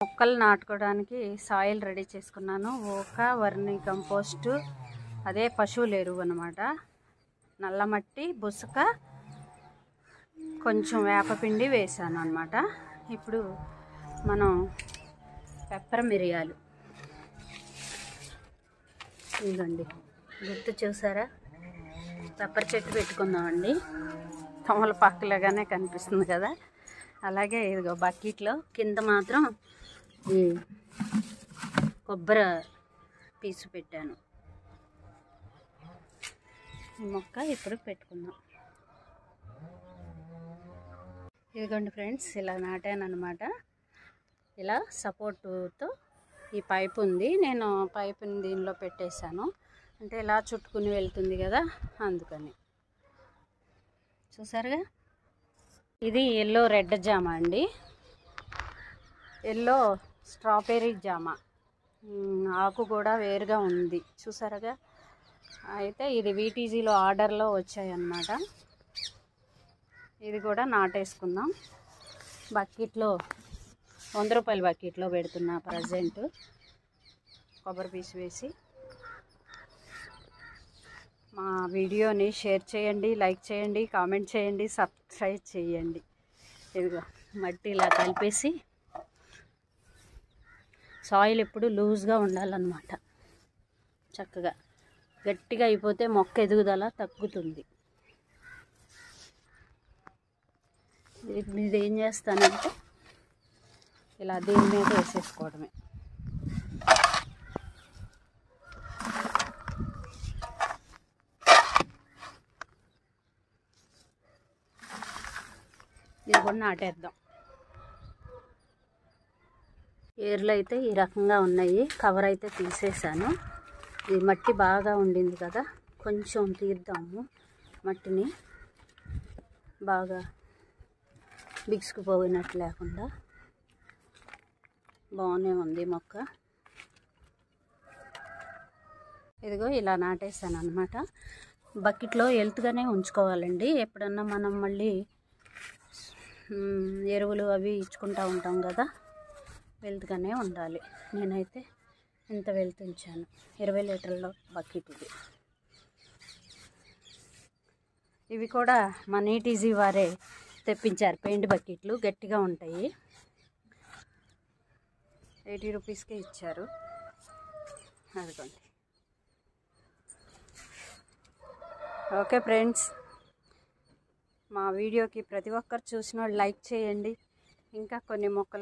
మొక్కలు నాటుకోవడానికి soil ready చేసుకున్నాను. ఒక వర్మి కంపోస్ట్, అదే పశువుల ఎరువు అన్నమాట. నల్లమట్టి, బుసక, కొంచెం వేపపిండి వేసాను అన్నమాట. ఇప్పుడు మనం పెప్పర్ మిరియాలు, ఇదిగోండి గుర్తు చూసారా, పెప్పర్ చెట్టు పెట్టుకుందామండి. తమలపాకులాగానే కనిపిస్తుంది కదా. అలాగే ఇదిగో బకెట్లో కింద మాత్రం ఈ కొబ్బరి పీసు పెట్టాను. ఈ మొక్క ఇప్పుడు పెట్టుకుందాం. ఇదిగోండి ఫ్రెండ్స్, ఇలా నాటాను అనమాట. ఇలా సపోర్టుతో ఈ పైపు ఉంది, నేను పైపుని దీనిలో పెట్టేశాను. అంటే ఇలా చుట్టుకుని వెళ్తుంది కదా, అందుకని. చూసారుగా, ఇది ఎల్లో రెడ్ జామ అండి, ఎల్లో స్ట్రాబెర్రీ జామ. ఆకు కూడా వేరుగా ఉంది, చూసారుగా. అయితే ఇది వీటీజీలో ఆర్డర్లో వచ్చాయన్నమాట. ఇది కూడా నాటేసుకుందాం. బకెట్లో 100 రూపాయల బకెట్లో పెడుతున్నా ప్రజెంట్. కొబ్బరి పీసు వేసి మా వీడియోని షేర్ చేయండి, లైక్ చేయండి, కామెంట్ చేయండి, సబ్స్క్రైబ్ చేయండి. ఇదిగో మట్టి ఇలా కలిపేసి, సాయిల్ ఎప్పుడు లూజ్గా ఉండాలన్నమాట. చక్కగా గట్టిగా అయిపోతే మొక్క ఎదుగుదల తగ్గుతుంది. ఇది ఏం చేస్తానంటే ఇలా దీని మీద వేసేసుకోవడమే. ఇది కూడా నాటేద్దాం. ఏర్లు అయితే ఈ రకంగా ఉన్నాయి, కవర్ అయితే తీసేసాను. ఈ మట్టి బాగా ఉండింది కదా, కొంచెం తీద్దాము. మట్టిని బాగా బిగుసుకుపోయినట్టు లేకుండా బాగానే ఉంది మొక్క. ఇదిగో ఇలా నాటేసాను అనమాట. బకెట్లో హెల్త్గానే ఉంచుకోవాలండి. ఎప్పుడన్నా మనం మళ్ళీ ఎరువులు అవి ఇచ్చుకుంటూ ఉంటాం కదా, వెల్త్గానే ఉండాలి. నేనైతే ఇంత వెల్త్ ఉంచాను. 20 లీటర్ల బకెట్ ఇది. ఇవి కూడా మా నీటీజీ వారే తెప్పించారు, పెయింట్ బకెట్లు, గట్టిగా ఉంటాయి. 80 రూపీస్కే ఇచ్చారు. అదిగోండి. ఓకే ఫ్రెండ్స్, మా వీడియోకి ప్రతి ఒక్కరు చూసిన వాళ్ళు లైక్ చేయండి. ఇంకా కొన్ని మొక్కలు